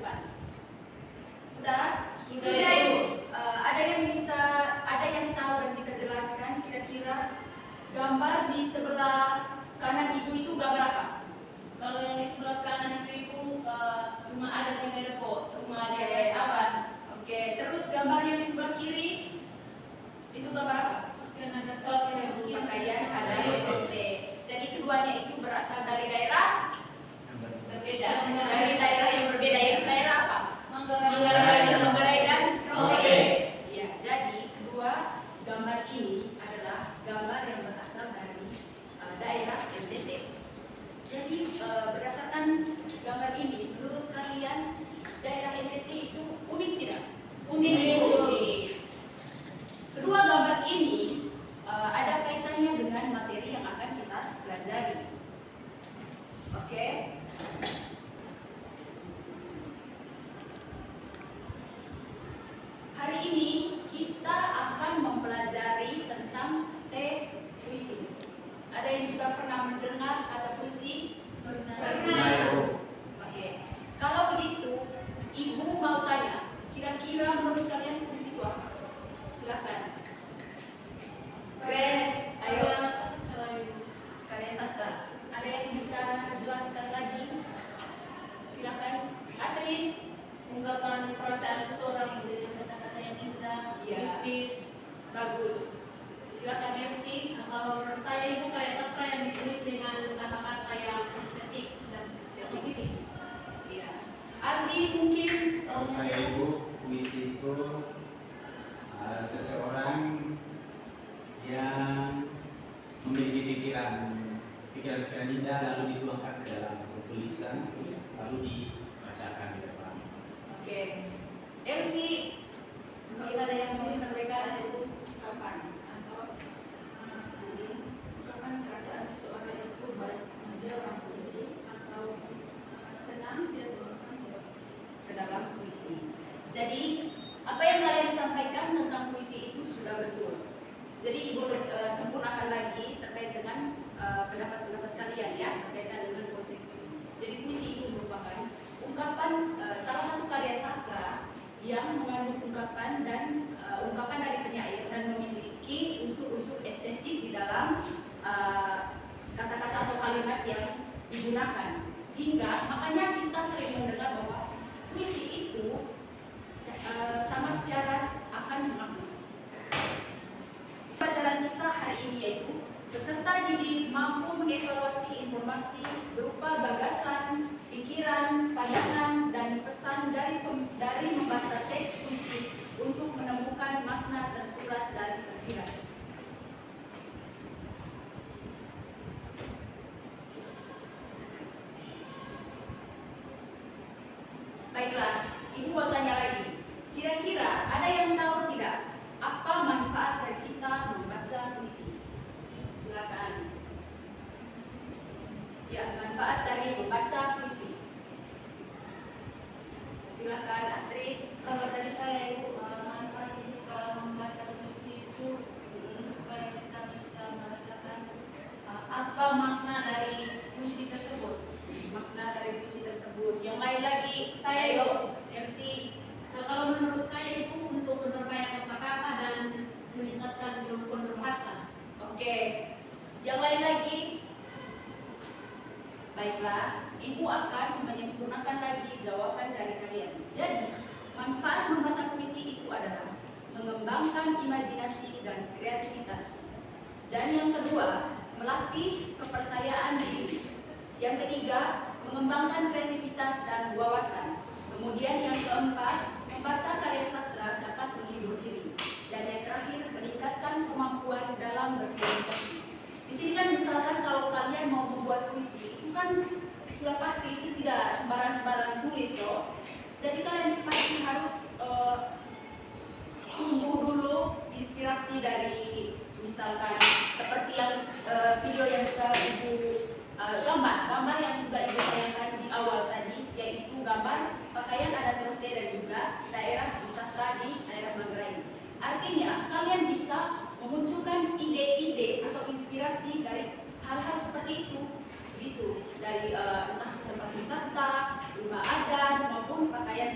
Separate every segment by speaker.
Speaker 1: silakan. Sudah?
Speaker 2: Sudah, Ibu.
Speaker 1: Ada yang tahu dan bisa jelaskan kira-kira gambar di sebelah kanan Ibu itu gambar apa?
Speaker 2: Kalau yang di sebelah kanan itu Ibu, rumah adat di Merko, rumah adat Awan.
Speaker 1: Oke, terus gambar yang di sebelah kiri itu gambar apa? Pakaian adat NTT. Jadi keduanya itu berasal dari daerah
Speaker 2: Berbeda.
Speaker 1: dari daerah yang berbeda, yaitu daerah apa? Manggarai dan
Speaker 2: Rote.
Speaker 1: Ya, jadi kedua gambar ini adalah gambar yang berasal dari daerah NTT. Jadi berdasarkan gambar ini, menurut kalian daerah NTT itu unik tidak?
Speaker 2: Unik, Ibu.
Speaker 1: Kedua gambar ini ada kaitannya dengan materi yang akan kita pelajari. Oke. Hari ini kita akan mempelajari tentang teks puisi. Ada yang sudah pernah mendengar kata puisi?
Speaker 2: Pernah.
Speaker 1: Oke. Kalau begitu, Ibu mau tanya, kira-kira menurut kalian puisi itu apa? Silakan. Grace, ayo. Karya sastra. Ada yang bisa jelaskan lagi? Silakan. Atris.
Speaker 2: Ungkapan perasaan seseorang yang dengan kata-kata yang indah,
Speaker 1: Iya.
Speaker 2: kritis.
Speaker 1: Bagus. Silakan Merci.
Speaker 3: Kalau menurut saya itu karya sastra yang ditulis dengan kata-kata yang estetik dan estetik.
Speaker 1: Iya. Aldi mungkin.
Speaker 4: Kalau saya Ibu, puisi itu seseorang yang memiliki pikiran indah lalu dituangkan ke dalam bentuk tulisan lalu dibacakan di depan.
Speaker 1: Oke. MC, mungkin ada yang mau disampaikan?
Speaker 3: Kapan atau kapan perasaan seseorang itu baik dia merasa sedih atau senang dia tuangkan
Speaker 1: Ke dalam puisi. Jadi apa yang kalian sampaikan tentang puisi itu sudah betul. Jadi Ibu sempurnakan lagi terkait dengan pendapat-pendapat kalian ya berkaitan dengan konsep puisi. Jadi puisi itu merupakan ungkapan salah satu karya sastra yang mengandung ungkapan dan ungkapan dari penyair dan memiliki unsur-unsur estetik di dalam kata-kata atau kalimat yang digunakan. Sehingga makanya kita sering mendengar bahwa puisi itu sangat syarat akan makna. Pelajaran kita hari ini yaitu peserta didik mampu mengevaluasi informasi berupa gagasan, pikiran, pandangan, dan pesan dari membaca teks puisi untuk menemukan makna tersurat dan tersirat. Baiklah, Ibu mau tanya lagi. Kira-kira ada yang tahu tidak apa manfaat dari kita membaca puisi? Silakan. Ya, manfaat dari membaca puisi. Silakan, Aktris.
Speaker 2: Kalau dari saya Ibu, manfaat itu kalau membaca puisi itu supaya kita bisa merasakan apa makna dari puisi tersebut.
Speaker 1: Makna dari puisi tersebut. Yang lain lagi,
Speaker 3: Saya,
Speaker 1: ayo,
Speaker 3: Ibu.
Speaker 1: Erci.
Speaker 3: Kalau menurut saya itu untuk memperbanyak kosakata dan meningkatkan kemampuan berbahasa.
Speaker 1: Oke. Yang lain lagi? Baiklah, Ibu akan menyempurnakan lagi jawaban dari kalian. Jadi, manfaat membaca puisi itu adalah mengembangkan imajinasi dan kreativitas. Dan yang kedua, melatih kepercayaan diri. Yang ketiga, mengembangkan kreativitas dan wawasan. Kemudian yang keempat, membaca karya sastra dapat menghibur diri. Dan yang terakhir, meningkatkan kemampuan dalam berkomunikasi. Di sini kan misalkan kalau kalian mau membuat puisi, itu kan sudah pasti itu tidak sembarang-sembarang tulis loh. Jadi kalian pasti harus tunggu dulu inspirasi dari misalkan seperti yang video yang sudah Ibu gambar yang sudah Ibu tayangkan di awal tadi, yaitu gambar pakaian adat Rote dan juga daerah wisata di daerah Manggarai. Artinya kalian bisa memunculkan ide-ide atau inspirasi dari hal-hal seperti itu, begitu dari entah tempat wisata, rumah adat maupun pakaian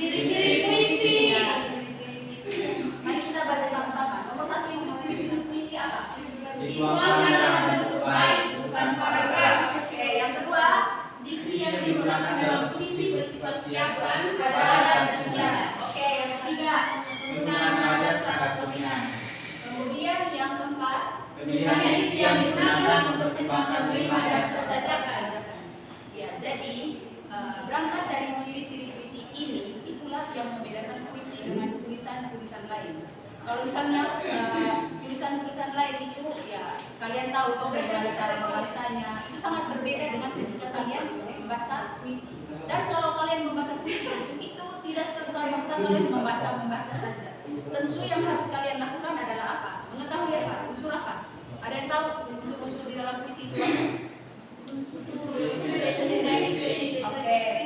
Speaker 3: Ciri-ciri puisi.
Speaker 1: Ya, ciri-ciri puisi. Mari kita baca sama-sama. Nomor 1 itu ciri-ciri puisi apa?
Speaker 3: Itu akan dalam bentuk baik, bukan paragraf.
Speaker 1: Oke, yang kedua,
Speaker 3: Diksi yang digunakan dalam puisi bersifat kiasan, adalah dan terjadi.
Speaker 1: oke, yang ketiga.
Speaker 4: Penggunaan nada sangat dominan.
Speaker 1: Kemudian yang keempat,
Speaker 4: Pemilihan diksi yang digunakan mempertimbangkan rima dan
Speaker 3: Persajakan.
Speaker 1: ya, jadi berangkat dari ciri-ciri puisi ini, itulah yang membedakan puisi dengan tulisan-tulisan lain. Kalau misalnya tulisan-tulisan lain itu, ya kalian tahu kok bagaimana cara membacanya, itu sangat berbeda dengan ketika kalian membaca puisi. Dan kalau kalian membaca puisi itu tidak serta-merta kalian membaca saja. Tentu yang harus kalian lakukan adalah apa? Mengetahui apa? Unsur apa? Ada yang tahu unsur-unsur di dalam puisi itu apa? Oke,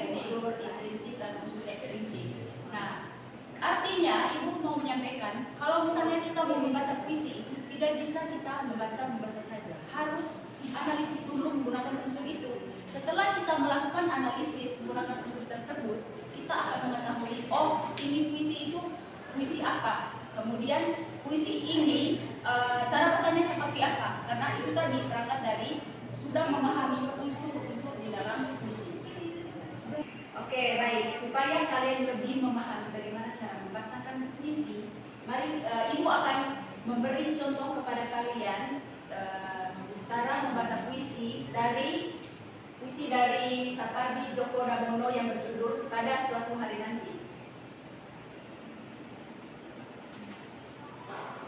Speaker 1: unsur intrinsik dan unsur ekstrinsik. Nah, artinya ibu mau menyampaikan kalau misalnya kita mau membaca puisi itu tidak bisa kita membaca saja, harus analisis dulu menggunakan unsur itu. Setelah kita melakukan analisis menggunakan unsur tersebut, kita akan mengetahui, oh ini puisi itu puisi apa, kemudian puisi ini cara bacanya seperti apa, karena itu tadi berangkat dari sudah memahami unsur-unsur di dalam puisi. Oke, baik. Supaya kalian lebih memahami bagaimana cara membacakan puisi, mari ibu akan memberi contoh kepada kalian cara membaca puisi dari Sapardi Djoko Damono yang berjudul Pada Suatu Hari Nanti.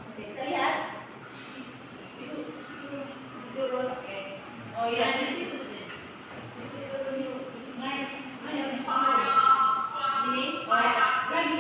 Speaker 1: Oke, bisa lihat? Itu turun, oke. Oh iya, di situ saja. Ini, oh ya. Lagi.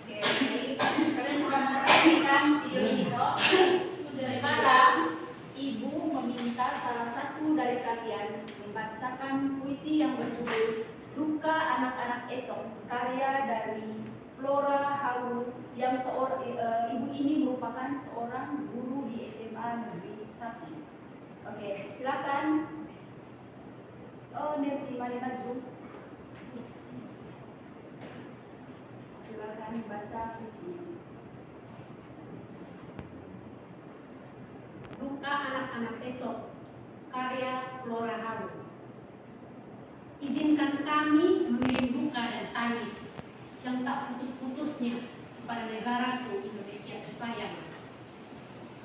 Speaker 1: Oke, jadi kalian sudah memperhatikan video ini toh? Sekarang ibu meminta salah satu dari kalian membacakan puisi yang berjudul Luka Anak-anak Esok, karya dari Flora Haru yang ibu ini merupakan seorang guru di SMA Negeri 1. Oke, silakan. Oh, Nancy, mari maju. Silakan baca puisi.
Speaker 3: Anak Esok, karya Flora Halu. Izinkan kami mengirim duka dan tangis yang tak putus-putusnya kepada negaraku Indonesia tersayang,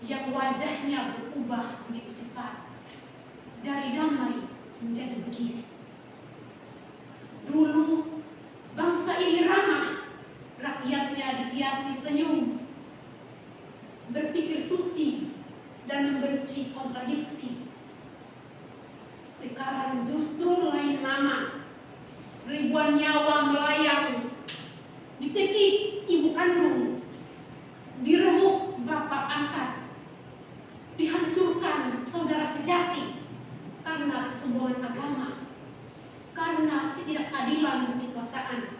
Speaker 3: yang wajahnya berubah begitu cepat dari damai menjadi begis. Dulu bangsa ini ramah, rakyatnya dihiasi senyum, berpikir suci dan membenci kontradiksi. Sekarang justru lain nama, ribuan nyawa melayang, dicekik ibu kandung, diremuk bapak angkat, dihancurkan saudara sejati karena kesombongan agama, karena ketidakadilan kekuasaan.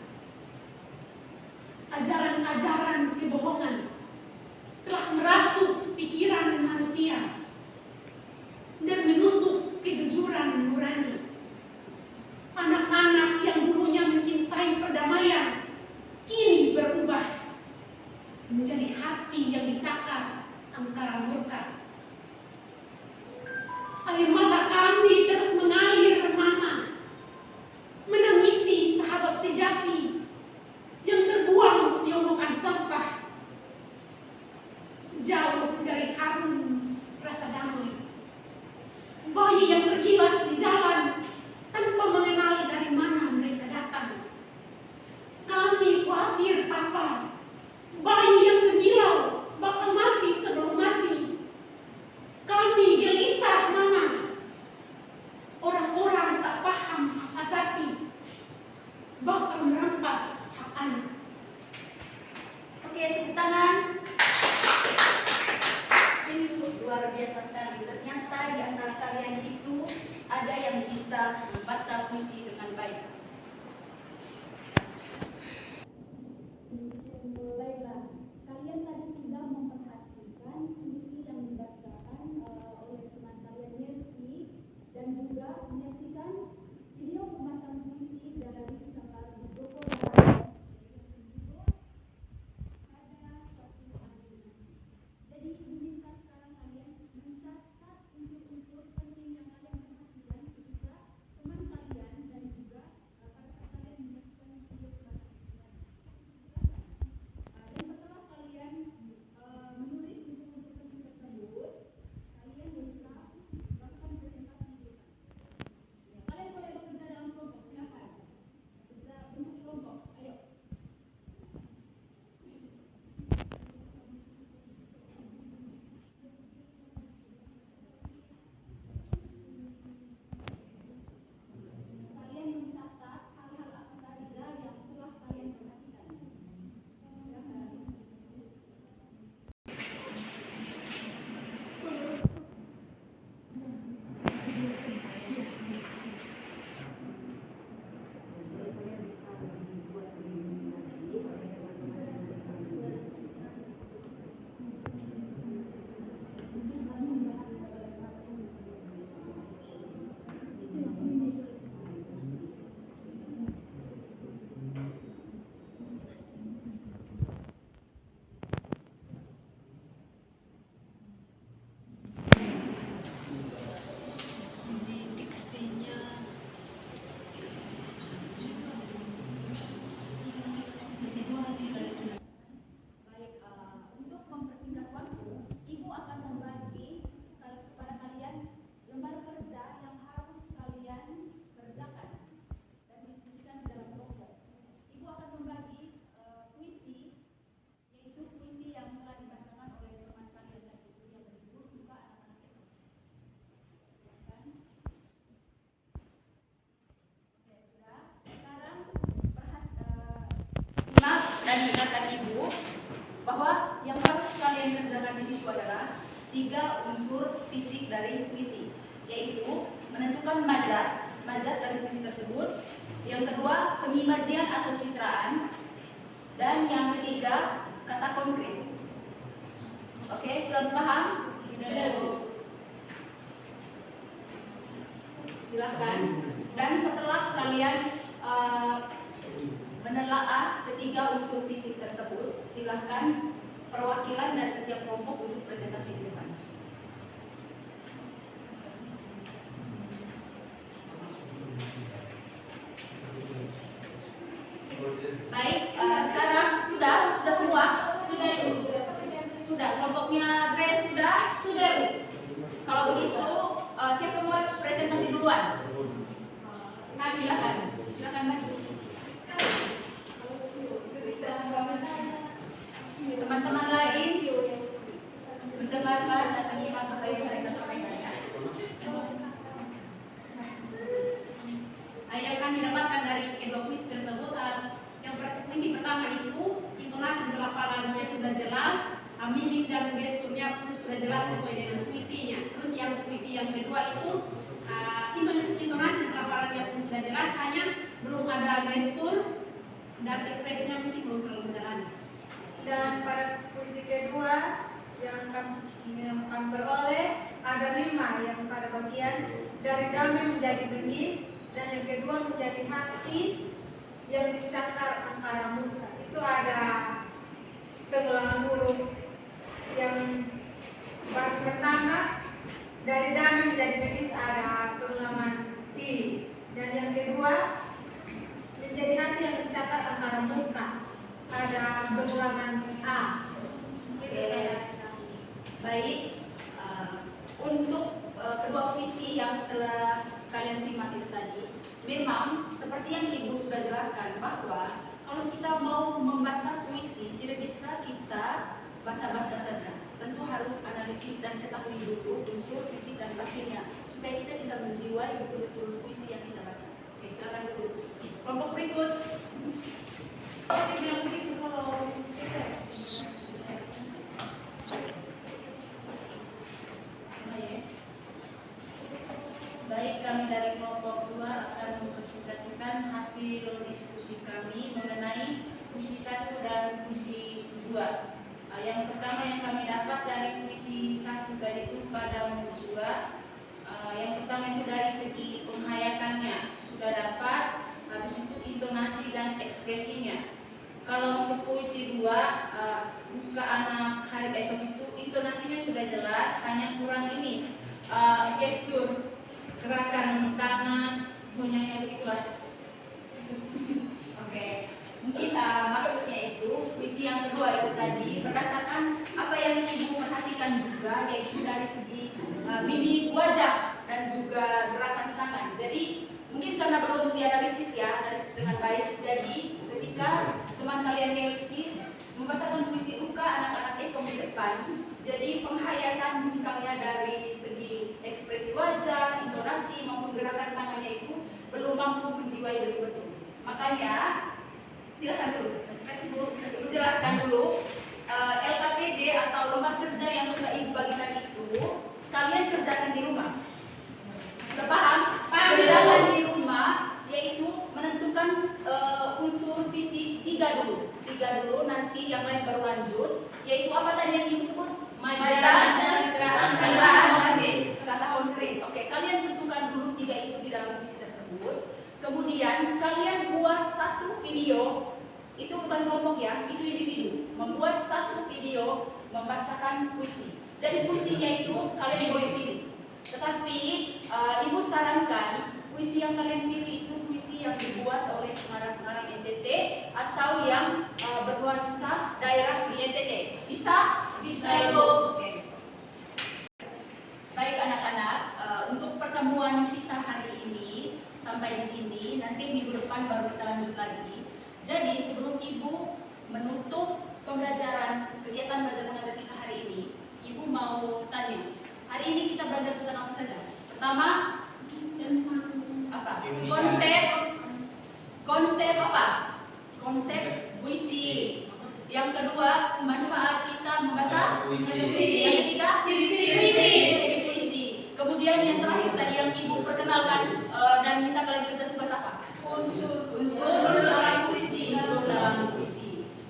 Speaker 3: Ajaran-ajaran kebohongan telah merasuk pikiran manusia dan menusuk kejujuran nurani. Anak-anak yang dulunya mencintai perdamaian kini berubah menjadi hati yang dicakar angkara murka. Air mata kami terus mengalir mama, menangisi sahabat sejati yang terbuang di omongan sampah, jauh dari harum rasa damai. Bayi yang tergilas di jalan tanpa mengenal dari mana mereka datang. Kami khawatir papa, bayi yang gemilau bakal mati sebelum mati. Kami gelisah mama, orang-orang tak paham hak asasi bakal merampas hak anak.
Speaker 1: Oke, tepuk tangan. Ini luar biasa sekali. Ternyata di antara kalian itu ada yang bisa membaca puisi dengan baik. Baiklah, kalian tadi sudah memperhatikan puisi yang dibacakan oleh teman kalian Yersi, dan juga menyaksikan video pembacaan puisi dari Sekar Joko ada suatu hari. Jadi ibu minta sekarang kalian mencatat unsur-unsur penting yang kalian perhatikan ketika teman kalian dan juga pada saat kalian menyaksikan video pembacaan puisi. Dan setelah kalian menulis unsur-unsur penting tersebut, kalian bisa melakukan presentasi di depan. Ya, kalian boleh bekerja dalam kelompok, silakan. Bisa bentuk kelompok, ayo. Kalian mencatat hal-hal apa saja yang telah kalian perhatikan. Silakan. Baik, untuk mempersingkat waktu, Ibu akan membagi kepada kalian lembar kerja yang harus kalian kerjakan dan diskusikan di dalam kelompok. Ibu akan membagi puisi, yaitu puisi yang telah dibacakan oleh teman kalian tadi, yang berjudul Duka Anak-anak Esok. Silakan. Oke, sudah. Sekarang simak dan dengarkan Ibu bahwa yang harus kalian kerjakan di situ adalah 3 unsur fisik dari puisi, yaitu menentukan majas dari puisi tersebut, yang kedua pengimajian atau citraan, dan yang ketiga kata konkret. Oke, sudah paham? Silahkan. Dan setelah kalian menelaah ketiga unsur fisik tersebut, silahkan perwakilan dari setiap kelompok untuk presentasi di depan. Baik, sekarang sudah semua?
Speaker 2: Sudah Ibu.
Speaker 1: Sudah, kelompoknya Grace sudah?
Speaker 2: Sudah Ibu.
Speaker 1: Kalau begitu, siapa mau presentasi duluan? Nah, silakan maju. Teman-teman lain mendengarkan dan menyimak apa yang mereka sampaikan.
Speaker 3: Yang kami dapatkan dari kedua puisi tersebut, puisi pertama itu intonasi pelafalannya sudah jelas, mimik dan gesturnya pun sudah jelas sesuai dengan puisinya. Terus yang puisi yang kedua itu intonasi pelafalannya pun sudah jelas, hanya belum ada gestur dan ekspresinya mungkin belum terlalu mendalam.
Speaker 5: Dan pada puisi kedua yang kami peroleh ada 5 yang pada bagian dari damai menjadi bengis, dan yang kedua menjadi hati yang dicakar angkara murka. Itu ada pengulangan huruf. Yang baris pertama dari damai menjadi bengis ada pengulangan I, dan yang kedua menjadi hati yang dicakar angkara murka ada pengulangan A.
Speaker 1: Baik, untuk kedua puisi yang telah kalian simak itu tadi, memang seperti yang Ibu sudah jelaskan bahwa kalau kita mau membaca puisi tidak bisa kita baca-baca saja. Tentu harus analisis dan ketahui dulu unsur, visi dan batinnya supaya kita bisa menjiwai betul-betul puisi yang kita baca. Oke, silakan dulu. Kelompok berikut.
Speaker 5: Cik bilang begitu kalau
Speaker 2: Baik, kami dari kelompok 2 akan mempresentasikan hasil diskusi kami mengenai puisi 1 dan puisi 2. Yang pertama yang kami dapat dari puisi 1 tadi itu pada mulut 2. Yang pertama itu dari segi penghayatannya sudah dapat, habis itu intonasi dan ekspresinya. Kalau untuk puisi 2, buka anak hari esok itu intonasinya sudah jelas, hanya kurang ini gestur, gerakan tangan, punyanya begitulah.
Speaker 1: Oke, mungkin maksudnya itu puisi yang kedua itu tadi berdasarkan apa yang Ibu perhatikan juga, yaitu dari segi mimik wajah dan juga gerakan tangan. Jadi mungkin karena belum dianalisis analisis dengan baik. Jadi ketika teman kalian yang kecil membacakan puisi Uka anak-anak esok di depan, jadi penghayatan misalnya dari segi ekspresi wajah, intonasi maupun gerakan tangannya itu belum mampu menjiwai betul-betul. Makanya silakan dulu, Ibu jelaskan dulu LKPD atau lembar kerja yang sudah Ibu bagikan itu kalian kerjakan di rumah. Sudah paham? Kerjakan di rumah, yaitu menentukan unsur visi 3 dulu, nanti yang lain baru lanjut. Yaitu apa tadi yang Ibu sebut?
Speaker 2: Majas dan
Speaker 1: kata konkret. Oke, kalian tentukan dulu 3 itu di dalam puisi tersebut. Kemudian kalian buat satu video, itu bukan kelompok itu individu. Membuat satu video membacakan puisi. Jadi puisinya itu kalian boleh pilih. Tetapi Ibu sarankan puisi yang kalian pilih itu puisi yang dibuat oleh pengarang-pengarang NTT atau yang bernuansa daerah di NTT. Bisa?
Speaker 2: Bisa Ibu.
Speaker 1: Oke. Baik anak-anak, untuk pertemuan kita hari ini sampai di sini. Nanti minggu depan baru kita lanjut lagi. Jadi sebelum Ibu menutup pembelajaran kegiatan belajar mengajar kita hari ini, Ibu mau tanya. Hari ini kita belajar tentang apa saja? Pertama, apa? Konsep apa? Konsep puisi. Yang kedua, manfaat kita membaca puisi. Yang ketiga, ciri-ciri puisi. Kemudian yang terakhir tadi yang Ibu perkenalkan dan minta kalian kerja tugas apa? Unsur dalam puisi.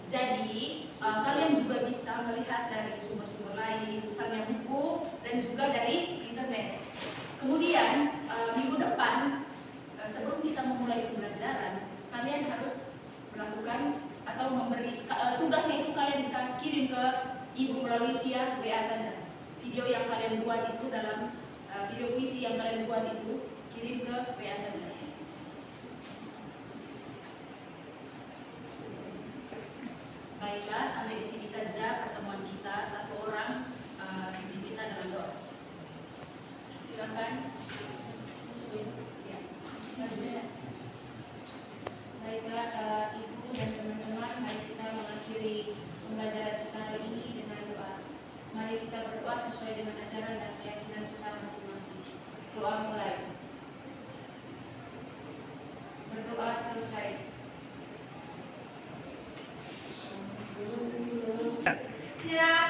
Speaker 1: Jadi kalian juga bisa melihat dari sumber-sumber lain, misalnya buku dan juga dari internet. Kemudian minggu depan sebelum kita memulai pembelajaran, kalian harus melakukan atau memberi tugasnya itu kalian bisa kirim ke Ibu melalui via WA saja. Video yang kalian buat itu dalam video puisi yang kalian buat itu kirim ke WA saja. Baiklah, sampai di sini saja pertemuan kita. Satu orang pimpin kita dalam doa. Silakan. Ya. Silakan.
Speaker 2: Baiklah, Ibu dan teman-teman, mari kita mengakhiri pembelajaran kita hari ini dengan doa. Mari kita berdoa sesuai dengan ajaran dan keyakinan kita masing-masing. Doa mulai. Berdoa selesai.
Speaker 5: Siap.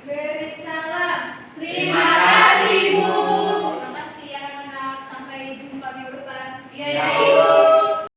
Speaker 5: Beri salam.
Speaker 3: Terima kasih, Bu.
Speaker 1: Terima kasih anak-anak. Sampai jumpa minggu depan.
Speaker 2: Iya,